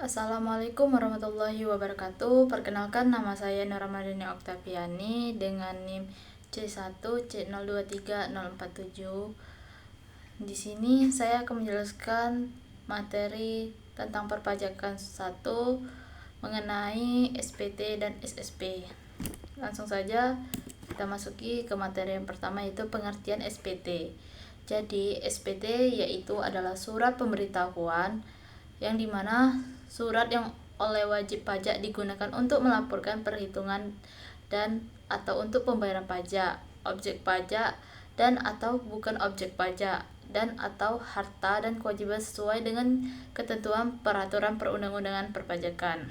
Assalamualaikum warahmatullahi wabarakatuh. Perkenalkan, nama saya Nur Ramadhani Oktaviani dengan NIM C1C023047. Di sini saya akan menjelaskan materi tentang perpajakan 1 mengenai SPT dan SSP. Langsung saja kita masuki ke materi yang pertama, yaitu pengertian SPT. Jadi SPT yaitu adalah surat pemberitahuan yang dimana surat yang oleh wajib pajak digunakan untuk melaporkan perhitungan dan atau untuk pembayaran pajak, objek pajak dan atau bukan objek pajak, dan atau harta dan kewajiban sesuai dengan ketentuan peraturan perundang-undangan perpajakan.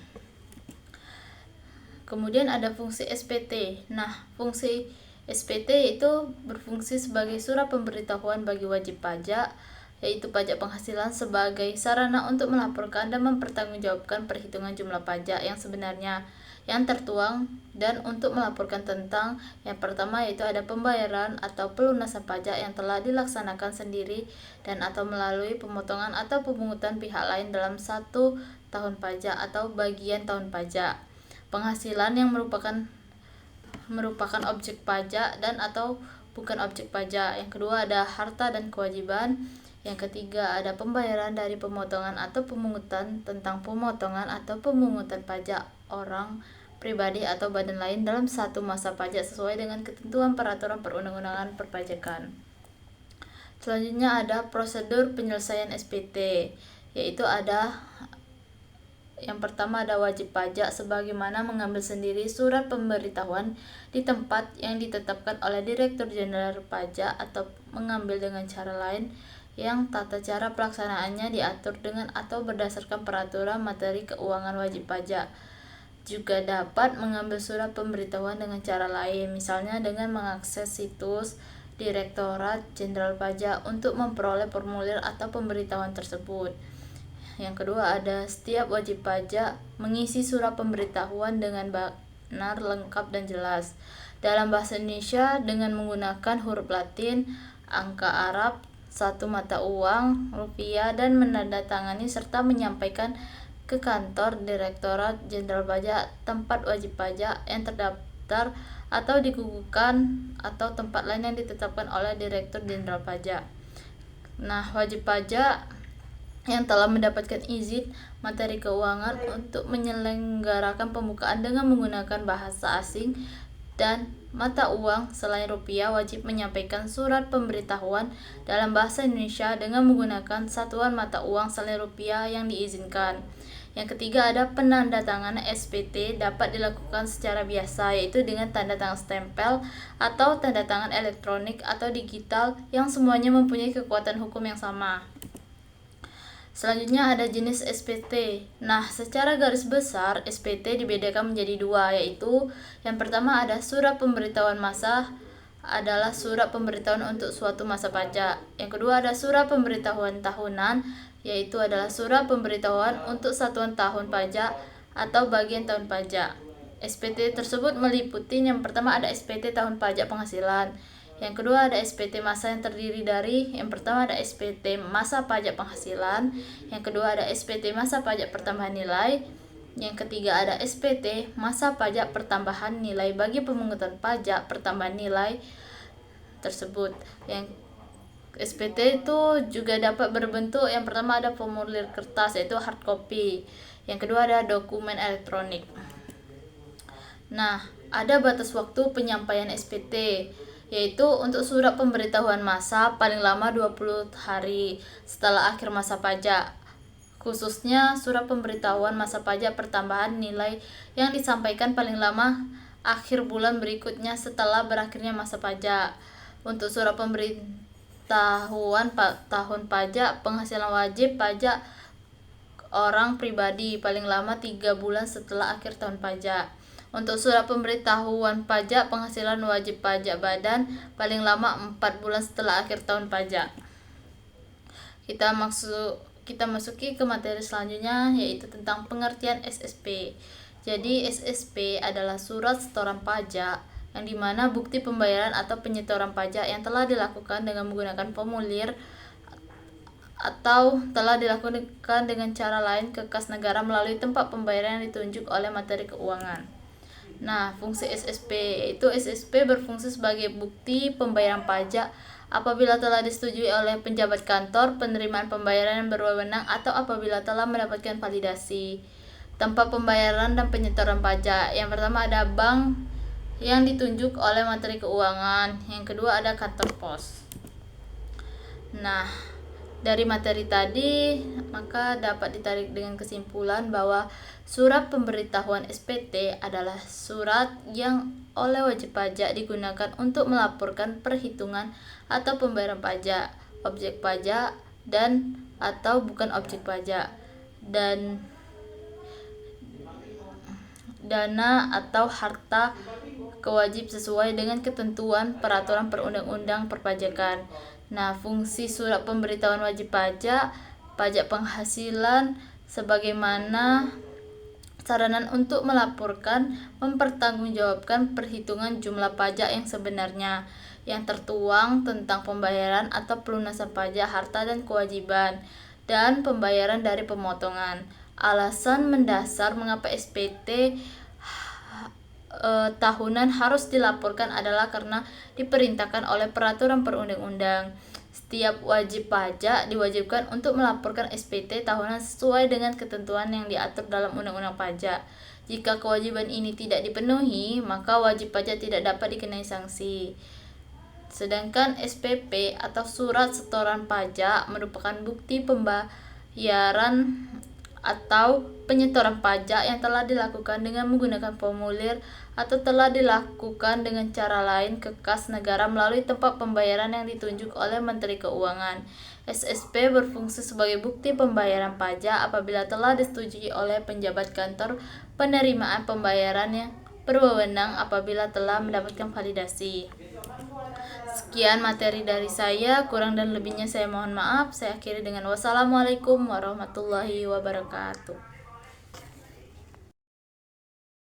Kemudian ada fungsi SPT. Nah, fungsi SPT itu berfungsi sebagai surat pemberitahuan bagi wajib pajak, yaitu pajak penghasilan, sebagai sarana untuk melaporkan dan mempertanggungjawabkan perhitungan jumlah pajak yang sebenarnya yang tertuang, dan untuk melaporkan tentang yang pertama, yaitu ada pembayaran atau pelunasan pajak yang telah dilaksanakan sendiri dan atau melalui pemotongan atau pemungutan pihak lain dalam 1 tahun pajak atau bagian tahun pajak. Penghasilan yang merupakan objek pajak dan atau bukan objek pajak. Yang kedua ada harta dan kewajiban. Yang ketiga ada pembayaran dari pemotongan atau pemungutan tentang pemotongan atau pemungutan pajak orang pribadi atau badan lain dalam satu masa pajak sesuai dengan ketentuan peraturan perundang-undangan perpajakan. Selanjutnya ada prosedur penyelesaian SPT, yaitu ada yang pertama ada wajib pajak sebagaimana mengambil sendiri surat pemberitahuan di tempat yang ditetapkan oleh Direktur Jenderal Pajak atau mengambil dengan cara lain yang tata cara pelaksanaannya diatur dengan atau berdasarkan peraturan materi keuangan wajib pajak. Juga dapat mengambil surat pemberitahuan dengan cara lain, misalnya dengan mengakses situs Direktorat Jenderal Pajak untuk memperoleh formulir atau pemberitahuan tersebut. Yang kedua ada setiap wajib pajak mengisi surat pemberitahuan dengan benar, lengkap, dan jelas dalam bahasa Indonesia dengan menggunakan huruf Latin, angka Arab, satu mata uang, rupiah, dan menandatangani serta menyampaikan ke kantor Direktorat Jenderal Pajak tempat wajib pajak yang terdaftar atau dikukuhkan atau tempat lain yang ditetapkan oleh Direktur Jenderal Pajak. Nah, wajib pajak yang telah mendapatkan izin materi keuangan untuk menyelenggarakan pembukaan dengan menggunakan bahasa asing dan mata uang selain rupiah wajib menyampaikan surat pemberitahuan dalam bahasa Indonesia dengan menggunakan satuan mata uang selain rupiah yang diizinkan. Yang ketiga ada penandatanganan SPT dapat dilakukan secara biasa, yaitu dengan tanda tangan stempel atau tanda tangan elektronik atau digital yang semuanya mempunyai kekuatan hukum yang sama. Selanjutnya ada jenis SPT. Nah, secara garis besar SPT dibedakan menjadi dua, yaitu yang pertama ada surat pemberitahuan masa, adalah surat pemberitahuan untuk suatu masa pajak. Yang kedua ada surat pemberitahuan tahunan, yaitu adalah surat pemberitahuan untuk satuan tahun pajak atau bagian tahun pajak. SPT tersebut meliputi yang pertama ada SPT tahun pajak penghasilan. Yang kedua ada SPT masa yang terdiri dari yang pertama ada SPT masa pajak penghasilan, yang kedua ada SPT masa pajak pertambahan nilai, yang ketiga ada SPT masa pajak pertambahan nilai bagi pemungutan pajak pertambahan nilai tersebut. Yang SPT itu juga dapat berbentuk yang pertama ada formulir kertas yaitu hard copy, yang kedua ada dokumen elektronik. Nah, ada batas waktu penyampaian SPT, yaitu untuk surat pemberitahuan masa paling lama 20 hari setelah akhir masa pajak, khususnya surat pemberitahuan masa pajak pertambahan nilai yang disampaikan paling lama akhir bulan berikutnya setelah berakhirnya masa pajak. Untuk surat pemberitahuan tahun pajak penghasilan wajib pajak orang pribadi paling lama 3 bulan setelah akhir tahun pajak. Untuk surat pemberitahuan pajak penghasilan wajib pajak badan paling lama 4 bulan setelah akhir tahun pajak. Kita masuki ke materi selanjutnya, yaitu tentang pengertian SSP. Jadi SSP adalah surat setoran pajak yang dimana bukti pembayaran atau penyetoran pajak yang telah dilakukan dengan menggunakan formulir atau telah dilakukan dengan cara lain ke kas negara melalui tempat pembayaran yang ditunjuk oleh materi keuangan. Nah, fungsi SSP yaitu SSP berfungsi sebagai bukti pembayaran pajak apabila telah disetujui oleh penjabat kantor penerimaan pembayaran yang berwenang atau apabila telah mendapatkan validasi. Tempat pembayaran dan penyetoran pajak. Yang pertama ada bank yang ditunjuk oleh materi keuangan. Yang kedua ada kantor pos. Nah, dari materi tadi, maka dapat ditarik dengan kesimpulan bahwa surat pemberitahuan SPT adalah surat yang oleh wajib pajak digunakan untuk melaporkan perhitungan atau pembayaran pajak, objek pajak, dan atau bukan objek pajak, dan dana atau harta kewajib sesuai dengan ketentuan peraturan perundang-undang perpajakan. Nah, fungsi surat pemberitahuan wajib pajak, pajak penghasilan sebagaimana saranan untuk melaporkan, mempertanggungjawabkan perhitungan jumlah pajak yang sebenarnya yang tertuang tentang pembayaran atau pelunasan pajak harta dan kewajiban dan pembayaran dari pemotongan. Alasan mendasar mengapa SPT tahunan harus dilaporkan adalah karena diperintahkan oleh peraturan perundang-undang. Setiap wajib pajak diwajibkan untuk melaporkan SPT tahunan sesuai dengan ketentuan yang diatur dalam Undang-Undang Pajak. Jika kewajiban ini tidak dipenuhi, maka wajib pajak tidak dapat dikenai sanksi. Sedangkan SPP atau surat setoran pajak merupakan bukti pembayaran atau penyetoran pajak yang telah dilakukan dengan menggunakan formulir atau telah dilakukan dengan cara lain ke kas negara melalui tempat pembayaran yang ditunjuk oleh Menteri Keuangan. SSP berfungsi sebagai bukti pembayaran pajak apabila telah disetujui oleh penjabat kantor penerimaan pembayaran yang berwenang apabila telah mendapatkan validasi. Sekian materi dari saya, kurang dan lebihnya saya mohon maaf. Saya akhiri dengan wassalamualaikum warahmatullahi wabarakatuh.